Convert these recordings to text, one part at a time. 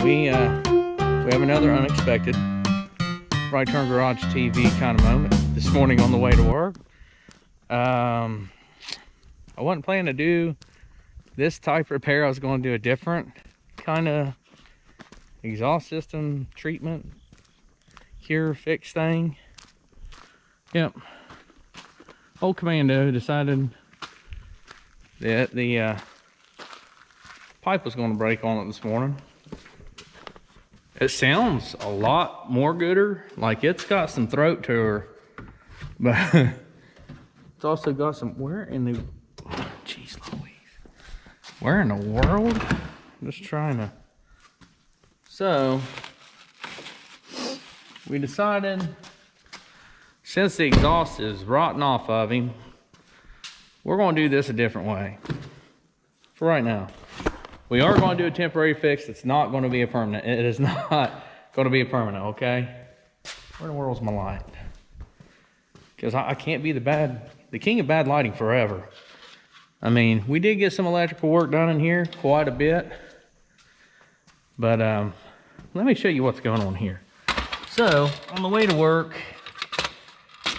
we have another unexpected right turn garage TV kind of moment this morning on the way to work. I wasn't planning to do this type of repair. I was going to do a different kind of exhaust system treatment, cure, fix thing. Yep. Old Commando decided that the pipe was going to break on it this morning. It sounds a lot more gooder, like it's got some throat to her, but it's also got some, where in the, jeez Louise, where in the world? I'm just trying to, so we decided, since the exhaust is rotting off of him, we're going to do this a different way for right now. We are going to do a temporary fix. It's not going to be a permanent. It is not going to be a permanent, okay? Where in the world's my light? Because I can't be the king of bad lighting forever. I mean, we did get some electrical work done in here, quite a bit. But let me show you what's going on here. So, on the way to work,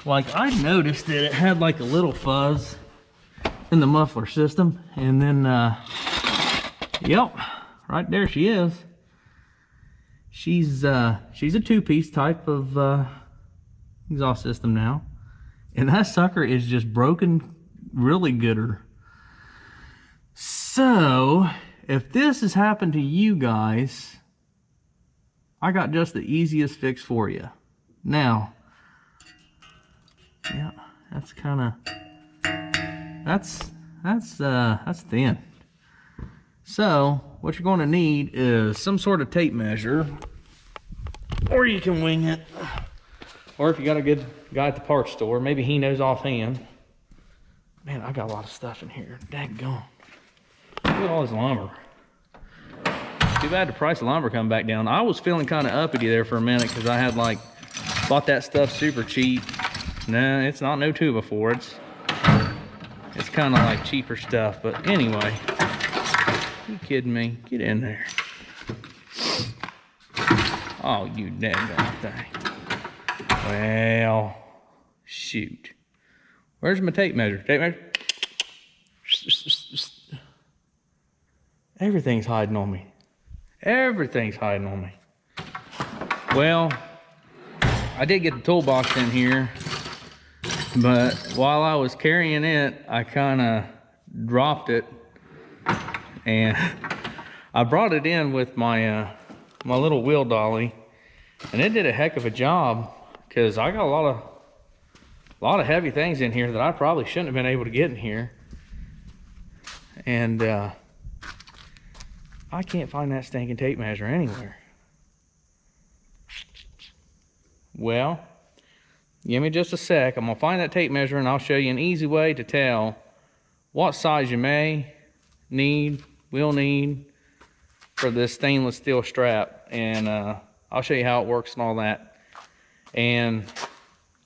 like I noticed that it had like a little fuzz in the muffler system, and then yep, right there she is. She's a two-piece type of exhaust system now, and that sucker is just broken really gooder. So if this has happened to you guys, I got just the easiest fix for you. Now, yeah, that's kind of that's thin. So what you're going to need is some sort of tape measure, or you can wing it, or if you got a good guy at the parts store, maybe he knows offhand. Man, I got a lot of stuff in here. Daggone. Look at all this lumber. Too bad the price of lumber come back down. I was feeling kind of uppity there for a minute because I had like bought that stuff super cheap. Nah, it's not no 2x4. It's kind of like cheaper stuff. But anyway, you kidding me? Get in there. Oh, you daggone thing. Well, shoot. Where's my tape measure? Tape measure? Everything's hiding on me. Everything's hiding on me. Well, I did get the toolbox in here, but while I was carrying it, I kind of dropped it, and I brought it in with my my little wheel dolly, and it did a heck of a job because I got a lot of heavy things in here that I probably shouldn't have been able to get in here, and I can't find that stinking tape measure anywhere. Well, give me just a sec. I'm gonna find that tape measure and I'll show you an easy way to tell what size you may need, will need for this stainless steel strap. And I'll show you how it works and all that. And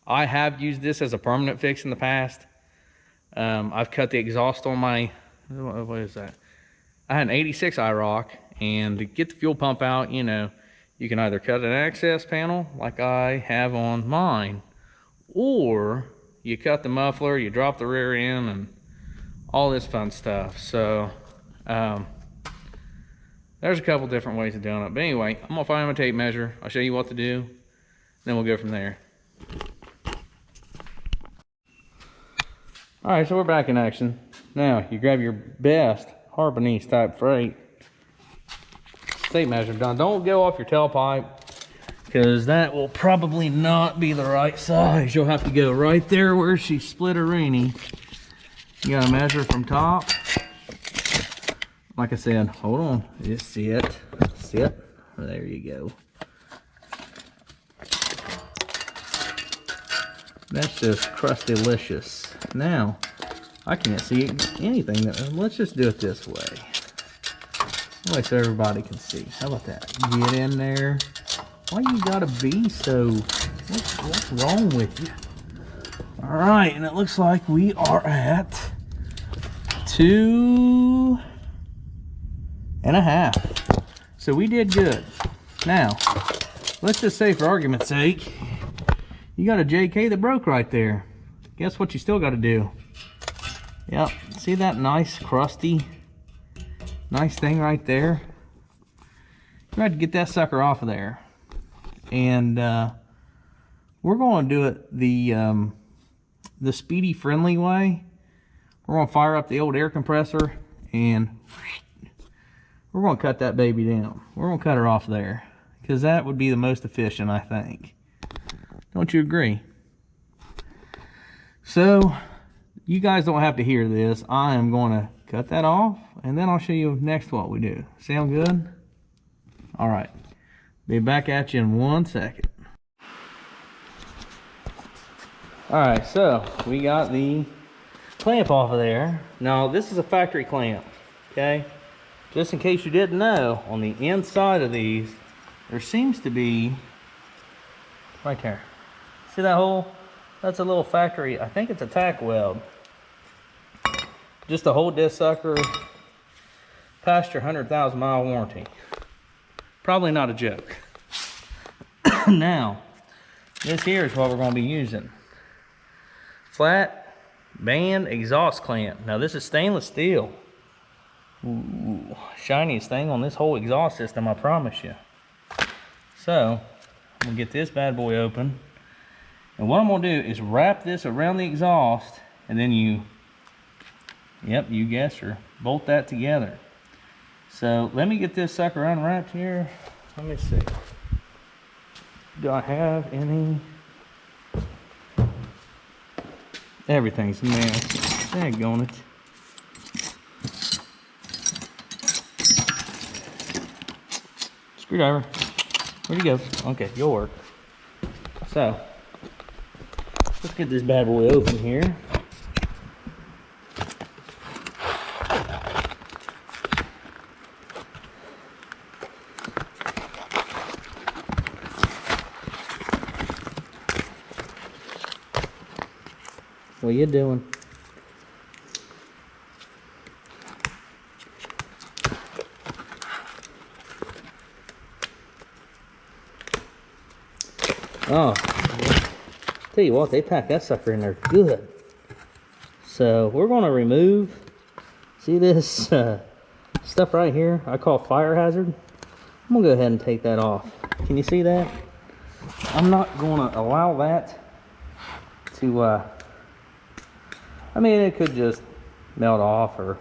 I have used this as a permanent fix in the past. I've cut the exhaust on my, what is that? I had an 86 IROC, and to get the fuel pump out, you know, you can either cut an access panel like I have on mine, or you cut the muffler, you drop the rear end, and all this fun stuff. So there's a couple different ways of doing it. But anyway, I'm gonna find my tape measure. I'll show you what to do, then we'll go from there. All right, so we're back in action. Now you grab your best Harbinese type freight tape measure done. Don't go off your tailpipe, because that will probably not be the right size. You'll have to go right there where she split her rini. You gotta measure from top. Like I said, hold on, just sit. There you go. That's just crusty-licious. Now, I can't see anything. Let's just do it this way. That way so everybody can see. How about that? Get in there. Why you gotta be so... What's wrong with you? Alright, and it looks like we are at 2.5. So we did good. Now, let's just say for argument's sake, you got a JK that broke right there. Guess what you still got to do? Yep, see that nice, crusty, nice thing right there? You have to get that sucker off of there. And we're going to do it the speedy, friendly way. We're going to fire up the old air compressor and we're going to cut that baby down. We're going to cut her off there because that would be the most efficient, I think. Don't you agree? So, you guys don't have to hear this. I am going to cut that off and then I'll show you next what we do. Sound good? All right. Be back at you in 1 second. All right, so we got the clamp off of there. Now, this is a factory clamp, okay? Just in case you didn't know, on the inside of these, there seems to be, right there. See that hole? That's a little factory, I think it's a tack weld. Just to hold this sucker past your 100,000 mile warranty. Probably not a joke. Now, this here is what we're going to be using. Flat band exhaust clamp. Now this is stainless steel. Ooh, shiniest thing on this whole exhaust system, I promise you. So, I'm going to get this bad boy open. And what I'm going to do is wrap this around the exhaust and then you guessed her, bolt that together. So let me get this sucker unwrapped here. Let me see. Do I have any? Everything's a mess. Daggone it. Screwdriver. Where'd you go? Okay, you'll work. So, let's get this bad boy open here. What you doing? Oh, tell you what, they pack that sucker in there good. So we're going to remove, see this stuff right here I call fire hazard. I'm going to go ahead and take that off. Can you see that? I'm not going to allow that to, I mean, it could just melt off or,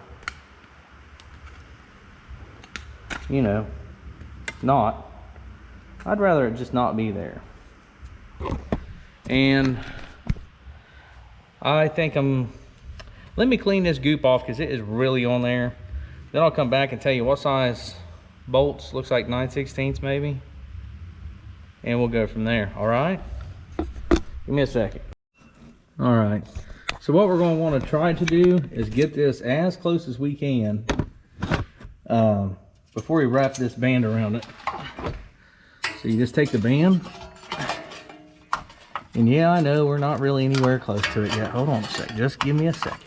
you know, not. I'd rather it just not be there. And I think let me clean this goop off because it is really on there. Then I'll come back and tell you what size bolts. Looks like 9/16 maybe. And we'll go from there, all right? Give me a second. All right, so what we're gonna wanna try to do is get this as close as we can before we wrap this band around it. So you just take the band, and yeah, I know we're not really anywhere close to it yet. Hold on a sec, just give me a second.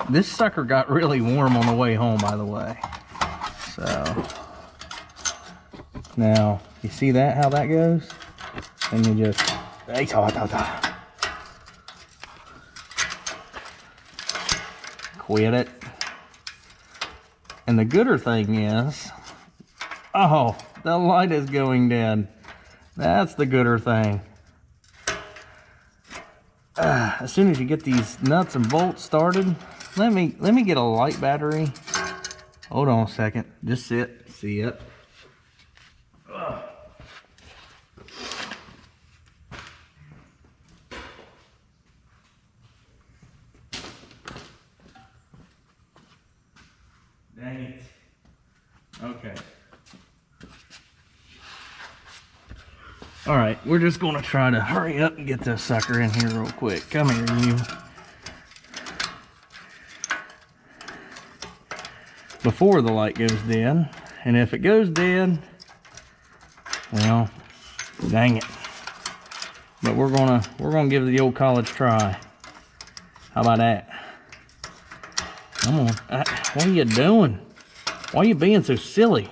This sucker got really warm on the way home, by the way. So, now, you see that, how that goes? And you just, quit it. And the gooder thing is, oh, the light is going dead. That's the gooder thing. As soon as you get these nuts and bolts started, let me get a light battery. Hold on a second. Just sit. See it. Dang it. Okay. All right, we're just gonna try to hurry up and get this sucker in here real quick. Come here, you. Before the light goes dead, and if it goes dead, well, dang it. But we're gonna give it the old college try. How about that? Come on, what are you doing? Why are you being so silly?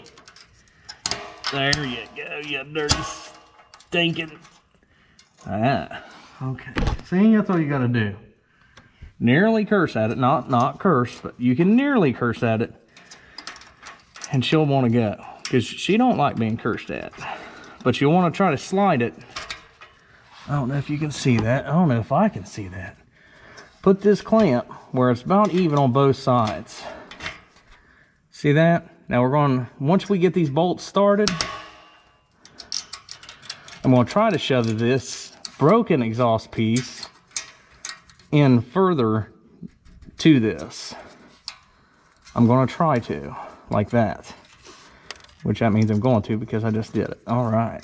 There you go, you dirty stinking. Ah, okay. See, that's all you gotta do. Nearly curse at it, not curse, but you can nearly curse at it, and she'll want to go because she don't like being cursed at. But you want to try to slide it. I don't know if you can see that. I don't know if I can see that. Put this clamp where it's about even on both sides. See that? Now we're going, once we get these bolts started, I'm going to try to shove this broken exhaust piece in further to this. I'm going to try to, like that. Which that means I'm going to because I just did it. All right.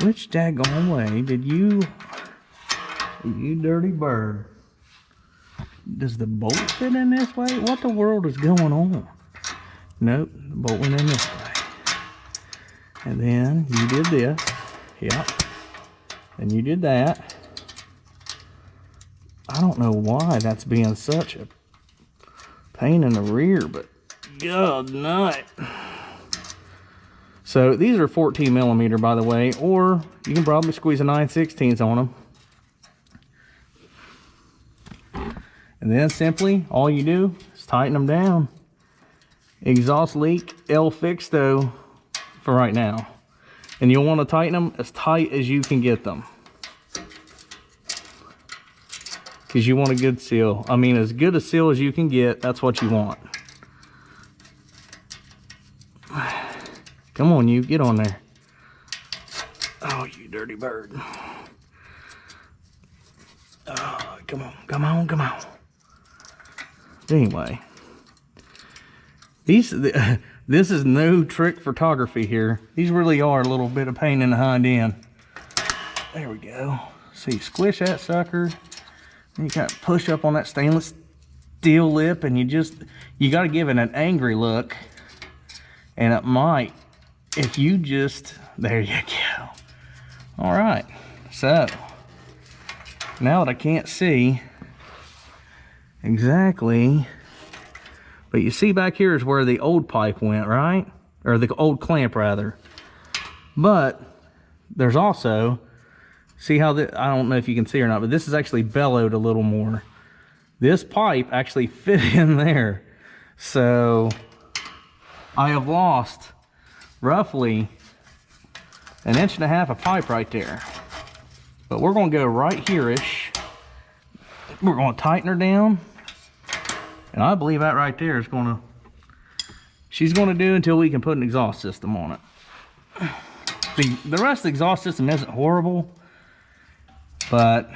Which daggone way did you dirty bird? Does the bolt fit in this way? What the world is going on? Nope, the bolt went in this way. And then you did this. Yep. And you did that. I don't know why that's being such a pain in the rear, but God night. So these are 14 millimeter, by the way, or you can probably squeeze a 9/16 on them. And then simply, all you do is tighten them down. Exhaust leak, L fixto for right now. And you'll want to tighten them as tight as you can get them. Because you want a good seal. I mean, as good a seal as you can get, that's what you want. Come on, you, get on there. Oh, you dirty bird. Oh, come on, come on, come on. Anyway, this is no trick photography here. These really are a little bit of pain in the hind end. There we go. See, squish that sucker. And you kind of push up on that stainless steel lip, and you got to give it an angry look. And it might, if you just, there you go. All right, so now that I can't see exactly, but you see back here is where the old pipe went, right? Or the old clamp rather. But there's also, see how I don't know if you can see or not, but this is actually bellowed a little more. This pipe actually fit in there. So I have lost roughly 1.5 inches of pipe right there. But we're going to go right here-ish. We're going to tighten her down. And I believe that right there is going to, she's going to do until we can put an exhaust system on it. The rest of the exhaust system isn't horrible, but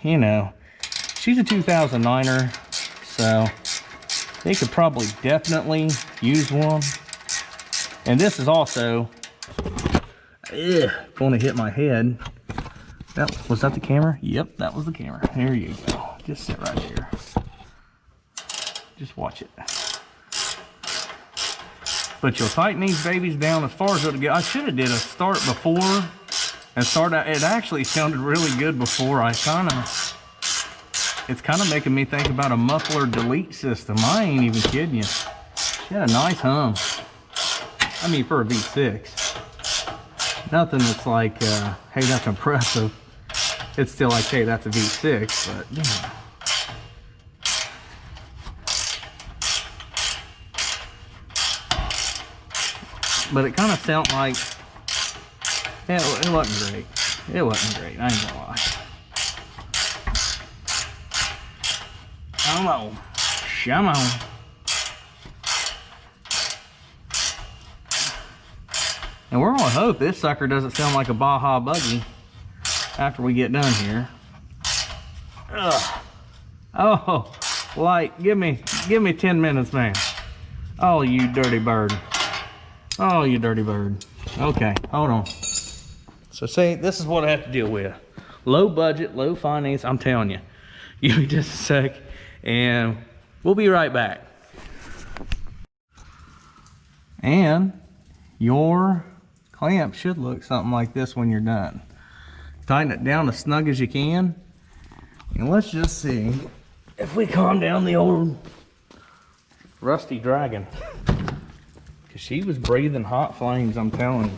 you know, she's a 2009er, so they could probably definitely use one. And this is also going to hit my head. Was that the camera? Yep, that was the camera. There you go. Just sit right here. Just watch it. But you'll tighten these babies down as far as it'll go. I should have did a start before and start out. It actually sounded really good before. It's kind of making me think about a muffler delete system. I ain't even kidding you. She had a nice hum. I mean, for a V6. Nothing that's like, hey, that's impressive. It's still like, hey, that's a V6, but you know. But it kind of sounded like, yeah, it wasn't great. It wasn't great, I ain't gonna lie. Come on. Come on. And we're gonna hope this sucker doesn't sound like a Baja buggy after we get done here. Ugh. Oh, like, give me 10 minutes, man. Oh, you dirty bird. Oh, you dirty bird. Okay, hold on. So see, this is what I have to deal with. Low budget, low finance, I'm telling you. Give me just a sec, and we'll be right back. And your clamp should look something like this when you're done. Tighten it down as snug as you can. And let's just see if we calm down the old Rusty Dragon. Because she was breathing hot flames, I'm telling you.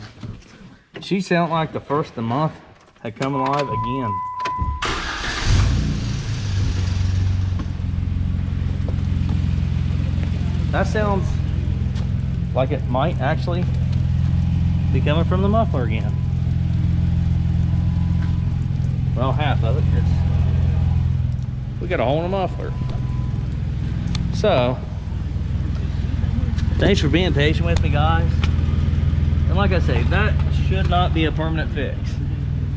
She sounded like the first of the month had come alive again. That sounds like it might actually be coming from the muffler again. Well, half of it, because we got a hole in the muffler. So, thanks for being patient with me, guys. And like I say, that should not be a permanent fix.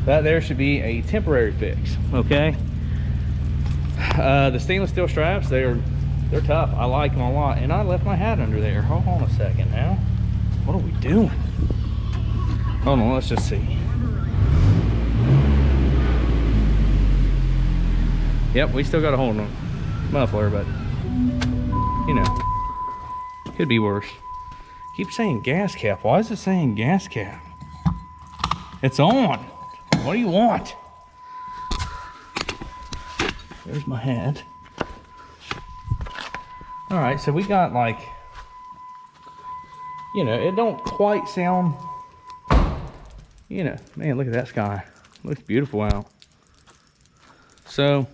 That there should be a temporary fix, okay? The stainless steel straps, they're tough. I like them a lot. And I left my hat under there. Hold on a second now. What are we doing? Hold on, let's just see. Yep, we still got a hole in the muffler, but you know, could be worse. Keep saying gas cap. Why is it saying gas cap? It's on. What do you want? There's my hat. All right, so we got like, you know, it don't quite sound, you know, man, look at that sky. Looks beautiful out. So,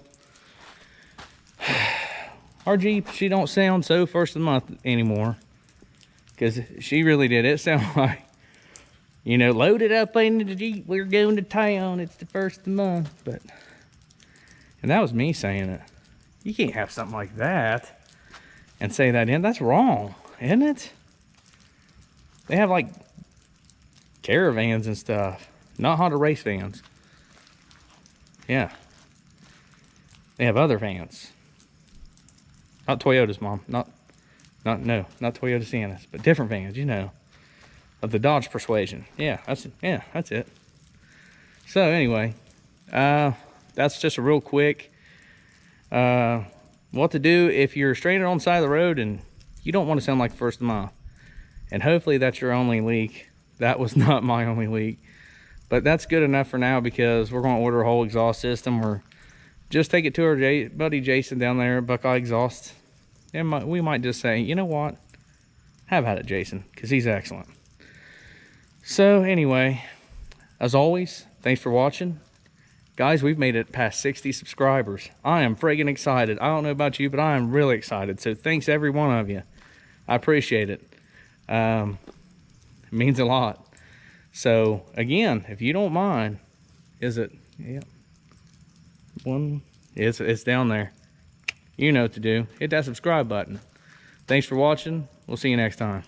our Jeep, she don't sound so first of the month anymore. Because she really did. It sound like, you know, load it up into the Jeep, we're going to town, it's the first of the month. But, and that was me saying it. You can't have something like that and say that in. That's wrong, isn't it? They have like caravans and stuff, not Honda race vans. Yeah. They have other vans. Not Toyotas, Mom. Not Toyota Siennas, but different vans, you know, of the Dodge persuasion. Yeah, that's it. So anyway, that's just a real quick what to do if you're stranded on the side of the road and you don't want to sound like the first of the month. And hopefully that's your only leak. That was not my only leak, but that's good enough for now, because we're going to order a whole exhaust system, or just take it to our buddy Jason down there at Buckeye Exhaust. And we might just say, you know what? Have at it, Jason, because he's excellent. So anyway, as always, thanks for watching. Guys, we've made it past 60 subscribers. I am friggin' excited. I don't know about you, but I am really excited. So thanks every one of you. I appreciate it. It means a lot. So again, if you don't mind, is it, yeah, it's down there. You know what to do. Hit that subscribe button. Thanks for watching. We'll see you next time.